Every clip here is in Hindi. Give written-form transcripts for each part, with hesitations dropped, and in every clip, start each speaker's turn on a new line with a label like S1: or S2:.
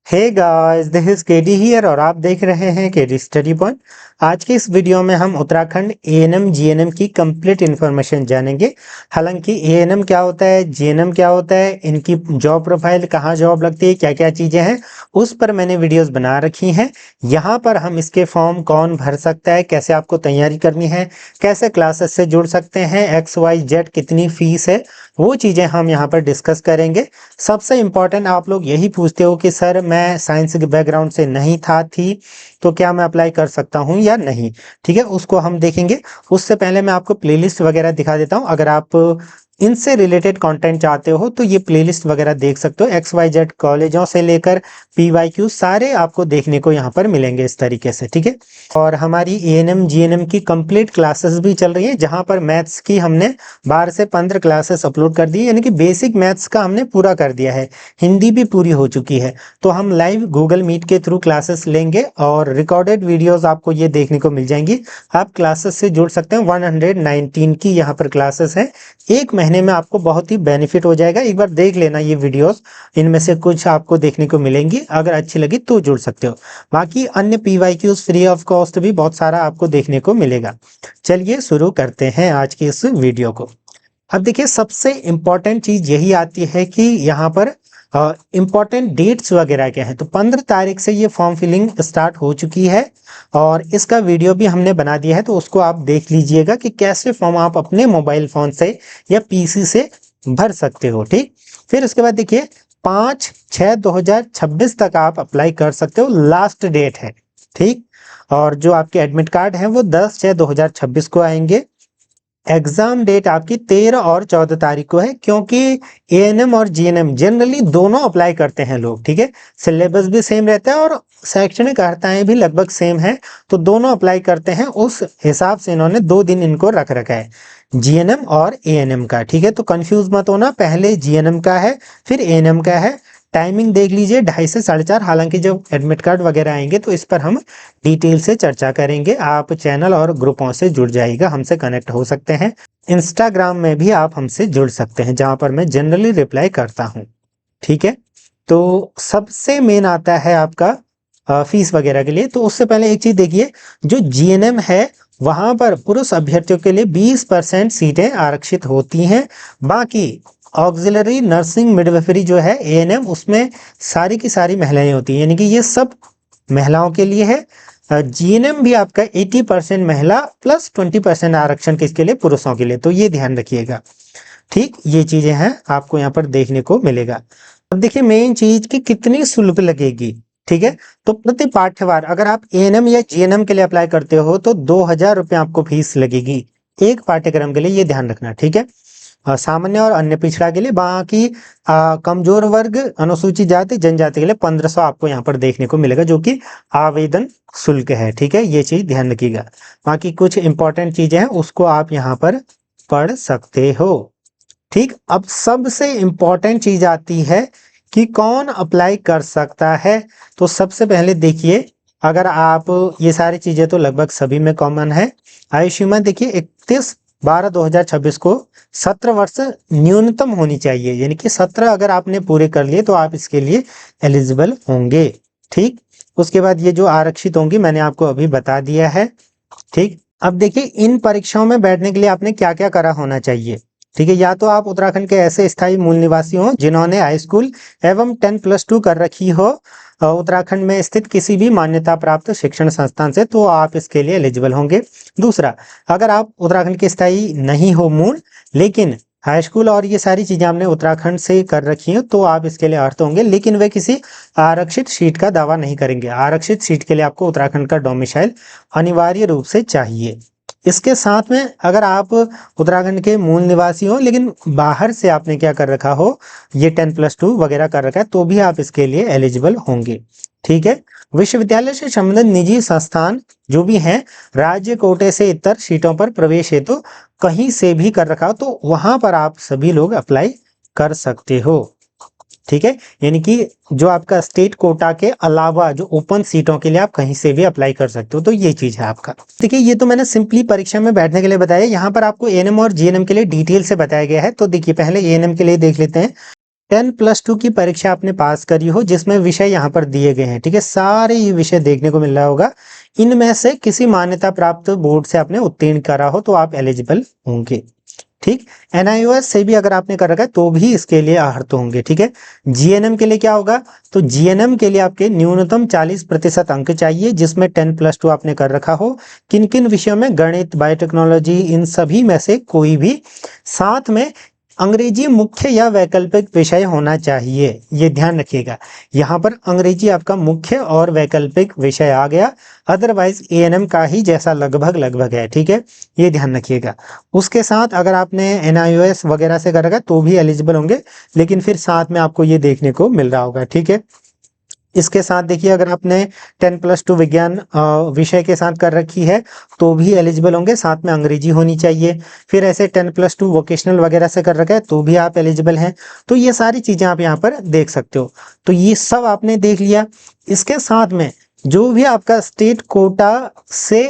S1: Hey guys, this is KD here और आप देख रहे हैं केडी स्टडी पॉइंट। आज के इस वीडियो में हम उत्तराखंड एएनएम जीएनएम की कंप्लीट इन्फॉर्मेशन जानेंगे। हालांकि एएनएम क्या होता है, जीएनएम क्या होता है, इनकी जॉब प्रोफाइल, कहाँ जॉब लगती है, क्या क्या चीज़ें हैं, उस पर मैंने वीडियोस बना रखी हैं। यहाँ पर हम इसके फॉर्म कौन भर सकता है, कैसे आपको तैयारी करनी है, कैसे क्लासेस से जुड़ सकते हैं, XYZ कितनी फीस है, वो चीज़ें हम यहाँ पर डिस्कस करेंगे। सबसे इम्पॉर्टेंट, आप लोग यही पूछते हो कि सर मैं साइंस के बैकग्राउंड से नहीं थी तो क्या मैं अप्लाई कर सकता हूँ या नहीं। ठीक है, उसको हम देखेंगे। उससे पहले मैं आपको प्लेलिस्ट वगैरह दिखा देता हूँ। अगर आप इनसे रिलेटेड कंटेंट चाहते हो तो ये प्लेलिस्ट वगैरह देख सकते हो। XYZ कॉलेजों से लेकर PYQ सारे आपको देखने को यहाँ पर मिलेंगे इस तरीके से। ठीक है, और हमारी एएनएम जीएनएम की कंप्लीट क्लासेस भी चल रही है, जहाँ पर मैथ्स की हमने 12 से 15 क्लासेस अपलोड कर दी है, यानी कि बेसिक मैथ्स का हमने पूरा कर दिया है। हिंदी भी पूरी हो चुकी है। तो हम लाइव गूगल मीट के थ्रू क्लासेस लेंगे और रिकॉर्डेड वीडियोस आपको ये देखने को मिल जाएंगी। आप क्लासेस से जुड़ सकते हैं। 119 की यहाँ पर क्लासेस है। एक महीने में आपको बहुत ही बेनिफिट हो जाएगा। एक बार देख लेना ये वीडियोस, इनमें से कुछ आपको देखने को मिलेंगी। अगर अच्छी लगी तो जुड़ सकते हो। बाकी अन्य PYQs फ्री ऑफ कॉस्ट भी बहुत सारा आपको देखने को मिलेगा। चलिए शुरू करते हैं आज की इस वीडियो को। अब देखिए, सबसे इम्पॉर्टेंट चीज यही आती है कि यहाँ पर इम्पॉर्टेंट डेट्स वगैरह क्या है। तो 15 तारीख से ये फॉर्म फिलिंग स्टार्ट हो चुकी है और इसका वीडियो भी हमने बना दिया है, तो उसको आप देख लीजिएगा कि कैसे फॉर्म आप अपने मोबाइल फोन से या PC से भर सकते हो। ठीक, फिर उसके बाद देखिए 5/6/2026 तक आप अप्लाई कर सकते हो, लास्ट डेट है। ठीक, और जो आपके एडमिट कार्ड हैं वो 10/6/2026 को आएंगे। एग्जाम डेट आपकी 13 और 14 तारीख को है, क्योंकि एएनएम और जीएनएम जनरली दोनों अप्लाई करते हैं लोग। ठीक है, सिलेबस भी सेम रहता है और शैक्षणिक अर्हताएं भी लगभग सेम है, तो दोनों अप्लाई करते हैं। उस हिसाब से इन्होंने 2 दिन इनको रख रखा है, जीएनएम और एएनएम का। ठीक है, तो कंफ्यूज मत होना, पहले जीएनएम का है फिर एएनएम का है। टाइमिंग देख लीजिए, 2:30 से 4:30। हालांकि जब एडमिट कार्ड वगैरह आएंगे तो इस पर हम डिटेल से चर्चा करेंगे। आप चैनल और ग्रुपों से जुड़ जाइएगा, हमसे कनेक्ट हो सकते हैं। इंस्टाग्राम में भी आप हमसे जुड़ सकते हैं, जहां पर मैं जनरली रिप्लाई करता हूं। ठीक है, तो सबसे मेन आता है आपका फीस वगैरह के लिए। तो उससे पहले एक चीज देखिए, जो जीएनएम है वहां पर पुरुष अभ्यर्थियों के लिए 20% सीटें आरक्षित होती हैं। बाकी ऑक्सिलरी नर्सिंग मिडवाइफरी जो है एएनएम, उसमें सारी की सारी महिलाएं होती हैं, यानी कि ये सब महिलाओं के लिए है। जीएनएम भी आपका 80% महिला प्लस 20% आरक्षण किसके लिए, पुरुषों के लिए। तो ये ध्यान रखिएगा। ठीक, ये चीजें हैं आपको यहाँ पर देखने को मिलेगा। अब देखिए मेन चीज की कितनी शुल्क लगेगी। ठीक है, तो प्रति पाठ्यवार अगर आप एएनएम या जीएनएम के लिए अप्लाई करते हो तो 2000 रुपये आपको फीस लगेगी एक पाठ्यक्रम के लिए, ये ध्यान रखना। ठीक है, सामान्य और अन्य पिछड़ा के लिए। बाकी कमजोर वर्ग, अनुसूचित जाति, जनजाति के लिए 1500 आपको यहाँ पर देखने को मिलेगा, जो कि आवेदन शुल्क है। ठीक है, ये चीज ध्यान रखिएगा। बाकी कुछ इंपॉर्टेंट चीजें हैं उसको आप यहाँ पर पढ़ सकते हो। ठीक, अब सबसे इंपॉर्टेंट चीज आती है कि कौन अप्लाई कर सकता है। तो सबसे पहले देखिए, अगर आप, ये सारी चीजें तो लगभग सभी में कॉमन है। आयु सीमा देखिए 31/12/2026 को 17 वर्ष न्यूनतम होनी चाहिए, यानी कि 17 अगर आपने पूरे कर लिए तो आप इसके लिए एलिजिबल होंगे। ठीक, उसके बाद ये जो आरक्षित होंगी मैंने आपको अभी बता दिया है। ठीक, अब देखिए इन परीक्षाओं में बैठने के लिए आपने क्या क्या करा होना चाहिए। ठीक है, या तो आप उत्तराखंड के ऐसे स्थायी मूल निवासी हो जिन्होंने हाई स्कूल एवं 10+2 कर रखी हो उत्तराखंड में स्थित किसी भी मान्यता प्राप्त शिक्षण संस्थान से, तो आप इसके लिए एलिजिबल होंगे। दूसरा, अगर आप उत्तराखंड के स्थायी नहीं हो मूल, लेकिन हाई स्कूल और ये सारी चीजें आपने उत्तराखंड से कर रखी हैं, तो आप इसके लिए अर्थ होंगे, लेकिन वे किसी आरक्षित सीट का दावा नहीं करेंगे। आरक्षित सीट के लिए आपको उत्तराखंड का डोमिसाइल अनिवार्य रूप से चाहिए। इसके साथ में अगर आप उत्तराखंड के मूल निवासी हो लेकिन बाहर से आपने क्या कर रखा हो, ये 10+2 वगैरह कर रखा है, तो भी आप इसके लिए एलिजिबल होंगे। ठीक है, विश्वविद्यालय से संबंधित निजी संस्थान जो भी हैं, राज्य कोटे से इतर सीटों पर प्रवेश हेतु कहीं से भी कर रखा हो, तो वहां पर आप सभी लोग अप्लाई कर सकते हो। ठीक है, यानी कि जो आपका स्टेट कोटा के अलावा जो ओपन सीटों के लिए आप कहीं से भी अप्लाई कर सकते हो, तो ये चीज है आपका। देखिए, ये तो मैंने सिंपली परीक्षा में बैठने के लिए बताया। यहाँ पर आपको एएनएम और जीएनएम के लिए डिटेल से बताया गया है। तो देखिए, पहले एएनएम के लिए देख लेते हैं। 10+2 की परीक्षा आपने पास करी हो जिसमें विषय यहाँ पर दिए गए हैं, ठीक है, सारे ये विषय देखने को मिल रहा होगा, इनमें से किसी मान्यता प्राप्त बोर्ड से आपने उत्तीर्ण करा हो तो आप एलिजिबल होंगे। ठीक, एनआईओएस से भी अगर आपने कर रखा है तो भी इसके लिए अर्हत होंगे। ठीक है, जीएनएम के लिए क्या होगा, तो जीएनएम के लिए आपके न्यूनतम 40% अंक चाहिए जिसमें 10+2 आपने कर रखा हो। किन किन विषयों में, गणित, बायोटेक्नोलॉजी, इन सभी में से कोई भी, साथ में अंग्रेजी मुख्य या वैकल्पिक विषय होना चाहिए, ये ध्यान रखिएगा। यहाँ पर अंग्रेजी आपका मुख्य और वैकल्पिक विषय आ गया, अदरवाइज एएनएम का ही जैसा लगभग लगभग है। ठीक है, ये ध्यान रखिएगा। उसके साथ अगर आपने एनआईओएस वगैरह से कर रखा तो भी एलिजिबल होंगे, लेकिन फिर साथ में आपको ये देखने को मिल रहा होगा। ठीक है, इसके साथ देखिए अगर आपने 10+2 विज्ञान विषय के साथ कर रखी है तो भी एलिजिबल होंगे, साथ में अंग्रेजी होनी चाहिए। फिर ऐसे 10+2 वोकेशनल वगैरह से कर रखा है तो भी आप एलिजिबल हैं। तो ये सारी चीजें आप यहाँ पर देख सकते हो। तो ये सब आपने देख लिया। इसके साथ में जो भी आपका स्टेट कोटा से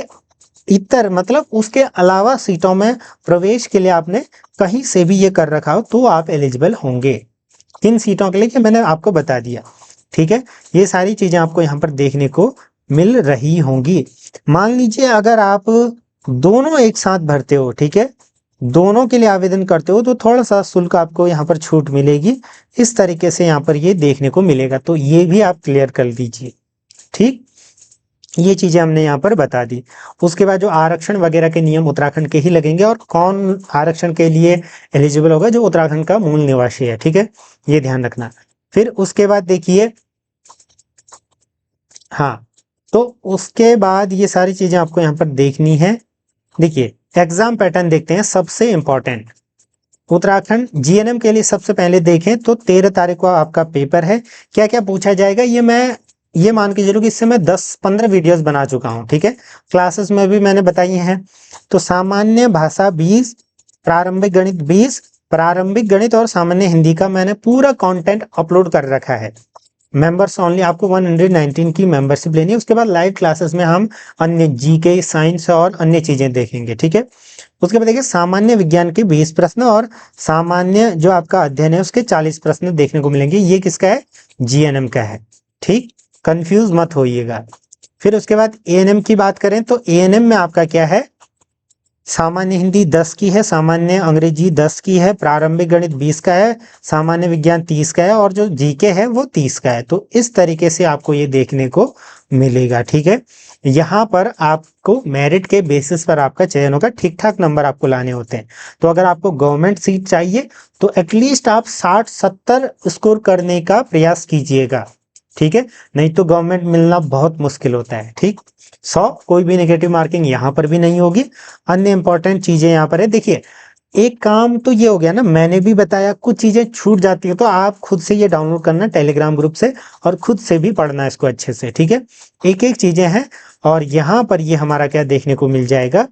S1: इतर, मतलब उसके अलावा सीटों में प्रवेश के लिए आपने कहीं से भी ये कर रखा हो तो आप एलिजिबल होंगे। किन सीटों के लिए कि मैंने आपको बता दिया। ठीक है, ये सारी चीजें आपको यहाँ पर देखने को मिल रही होंगी। मान लीजिए अगर आप दोनों एक साथ भरते हो, ठीक है, दोनों के लिए आवेदन करते हो तो थोड़ा सा शुल्क आपको यहाँ पर छूट मिलेगी। इस तरीके से यहाँ पर ये देखने को मिलेगा, तो ये भी आप क्लियर कर दीजिए। ठीक, ये चीजें हमने यहाँ पर बता दी। उसके बाद जो आरक्षण वगैरह के नियम उत्तराखंड के ही लगेंगे, और कौन आरक्षण के लिए एलिजिबल होगा, जो उत्तराखंड का मूल निवासी है। ठीक है, ये ध्यान रखना। फिर उसके बाद देखिए, हाँ, तो उसके बाद ये सारी चीजें आपको यहाँ पर देखनी है। देखिए एग्जाम पैटर्न देखते हैं, सबसे इंपॉर्टेंट उत्तराखंड जीएनएम के लिए सबसे पहले देखें तो 13 तारीख को आपका पेपर है। क्या क्या पूछा जाएगा ये मान के चलो कि इससे मैं 10-15 वीडियोस बना चुका हूँ। ठीक है, क्लासेस में भी मैंने बताई हैं। तो सामान्य भाषा 20, प्रारंभिक गणित 20, प्रारंभिक गणित और सामान्य हिंदी का मैंने पूरा कंटेंट अपलोड कर रखा है। मेंबर्स ओनली, आपको 119 की मेंबरशिप लेनी है। उसके बाद लाइव क्लासेस में हम अन्य जीके, साइंस और अन्य चीजें देखेंगे। ठीक है, उसके बाद देखिए सामान्य विज्ञान के 20 प्रश्न और सामान्य जो आपका अध्ययन है उसके 40 प्रश्न देखने को मिलेंगे। ये किसका है, जीएनएम का है। ठीक, कंफ्यूज मत होइएगा। फिर उसके बाद एएनएम की बात करें तो एएनएम में आपका क्या है, सामान्य हिंदी 10 की है, सामान्य अंग्रेजी 10 की है, प्रारंभिक गणित 20 का है, सामान्य विज्ञान 30 का है और जो जीके है वो 30 का है। तो इस तरीके से आपको ये देखने को मिलेगा। ठीक है, यहाँ पर आपको मेरिट के बेसिस पर आपका चयन होगा, ठीक ठाक नंबर आपको लाने होते हैं। तो अगर आपको गवर्नमेंट सीट चाहिए तो एटलीस्ट आप 60-70 स्कोर करने का प्रयास कीजिएगा। ठीक है, नहीं तो गवर्नमेंट मिलना बहुत मुश्किल होता है। ठीक, 100 कोई भी नेगेटिव मार्किंग यहाँ पर भी नहीं होगी। अन्य इंपॉर्टेंट चीजें यहाँ पर है। देखिए एक काम तो ये हो गया ना, मैंने भी बताया, कुछ चीजें छूट जाती है तो आप खुद से ये डाउनलोड करना टेलीग्राम ग्रुप से और खुद से भी पढ़ना इसको अच्छे से। ठीक है, एक एक चीजें हैं। और यहाँ पर ये हमारा क्या देखने को मिल जाएगा,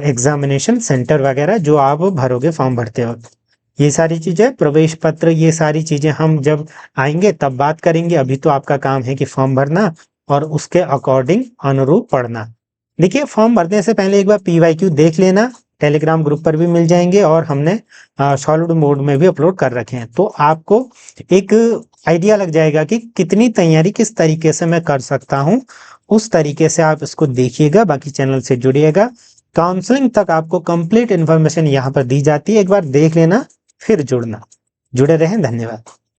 S1: एग्जामिनेशन सेंटर वगैरह जो आप भरोगे फॉर्म भरते वक्त, ये सारी चीजें, प्रवेश पत्र, ये सारी चीजें हम जब आएंगे तब बात करेंगे। अभी तो आपका काम है कि फॉर्म भरना और उसके अकॉर्डिंग अनुरूप पढ़ना। देखिए फॉर्म भरने से पहले एक बार पीवाईक्यू देख लेना, टेलीग्राम ग्रुप पर भी मिल जाएंगे और हमने सॉलिड मोड में भी अपलोड कर रखे हैं। तो आपको एक आइडिया लग जाएगा कि कितनी तैयारी किस तरीके से मैं कर सकता हूँ। उस तरीके से आप इसको देखिएगा, बाकी चैनल से जुड़िएगा। काउंसलिंग तक आपको कंप्लीट इन्फॉर्मेशन यहाँ पर दी जाती है, एक बार देख लेना फिर जुड़ना। जुड़े रहें, धन्यवाद।